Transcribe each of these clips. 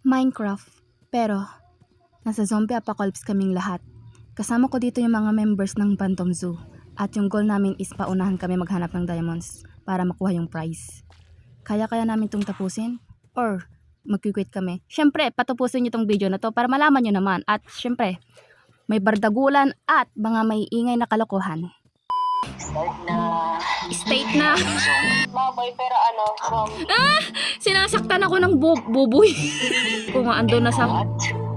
Minecraft. Pero, nasa zombie apocalypse kaming lahat. Kasama ko dito yung mga members ng Phantom Zoo. At yung goal namin is paunahan kami maghanap ng diamonds para makuha yung prize. Kaya namin itong tapusin? Or magkikwit kami? Syempre, patapusin nyo itong video na to para malaman nyo naman. At syempre, may bardagulan at mga may ingay na kalokohan. State na. Baboy, pero from... Sinasaktan ako ng buboy. Kung ando na sa...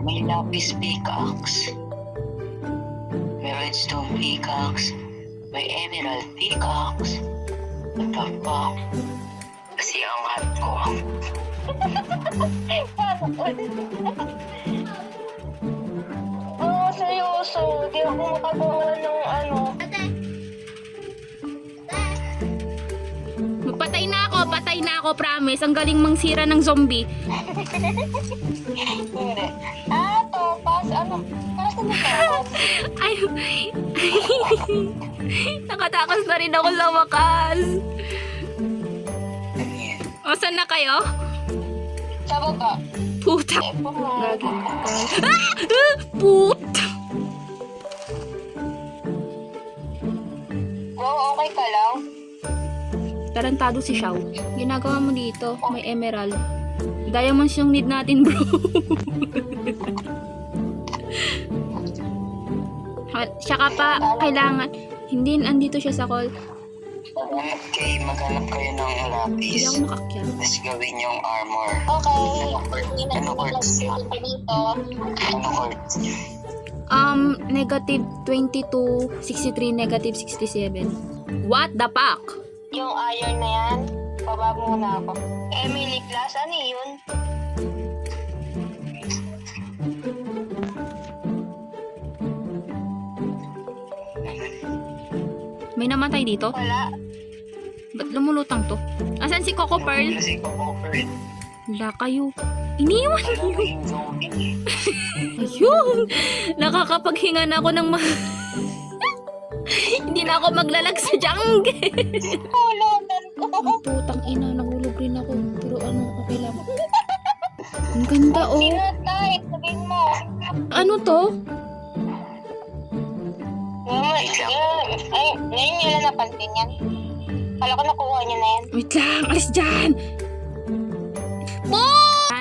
May lapis pickaxe. May redstone pickaxe. May emerald pickaxe. What the fuck? Kasi ang hat ko. Oh, seryoso. Di ako makagawa ng Patay na ako, promise. Ang galing mangsira ng zombie. Hindi. Topas. Para sa mga Ay, nakatakas na rin ako sa wakas. O, saan na kayo? Sa baba. Puta. Pumagi. Puta. Wow, okay ka lang? Tarantado si Xiao. Ginagawa mo dito, may emerald. Diamonds yung need natin, bro. Tsaka pa, kailangan. Hindi, andito siya sa call. Maghanap kayo ng lapis. Hindi ako makakyat. Tapos gawin yung armor. Okay. Ano quartz? Ano quartz? Negative 22, 63, negative 67. What the fuck? Yung iron na yan, baba muna ako. Emily class, ano yun? May namatay dito? Wala. Ba't lumulutang to? Asan si Coco Pearl? Kasi Coco Pearl. Wala kayo. Iniwan niyo. Yung zombie. Ayun. Nakakapaghinga na ako ng Hindi na ako maglalag sa jungle. Hulugan ko. Putang ina, nahulog rin ako. Pero okay lang. Ang ganda, oh. Pinatay, sabihin mo. Ano to? Ay, ngayon nyo lang napansin yan. Kala ko nakuha nyo na yan. Wait lang, alis dyan.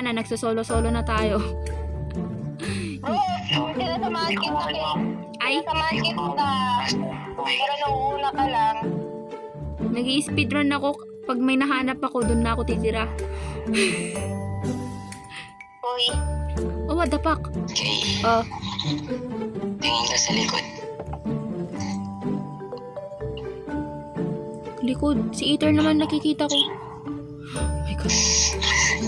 Na, nagsosolo-solo na tayo. Sinasamahan kita eh. Ay, Sinasamahan kita. Pero nauuna ka lang. nag-i-speedrun ako. Pag may nahanap ako, doon na ako titira. Uy. Oh, what the fuck? Okay. Oh, Tingin ka sa likod. likod. Si Ether naman nakikita ko. Oh my God.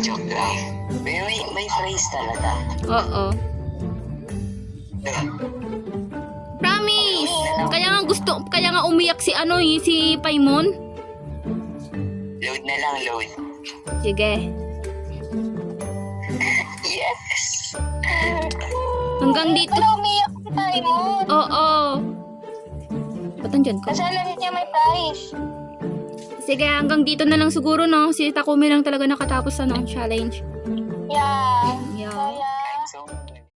Joke lang. May phrase talaga. Oo. Promise! Kaya nga umiyak si si Paimon. Load na lang, load. Sige. Yes! Hanggang dito. Wala umiyak si Paimon. Oo. Ba't nandyan ko? Kasi alam niya may prize. Sige, hanggang dito na lang siguro, no? Si Takumi lang talaga nakatapos sa challenge. Yeah. Yeah. Kaya... So,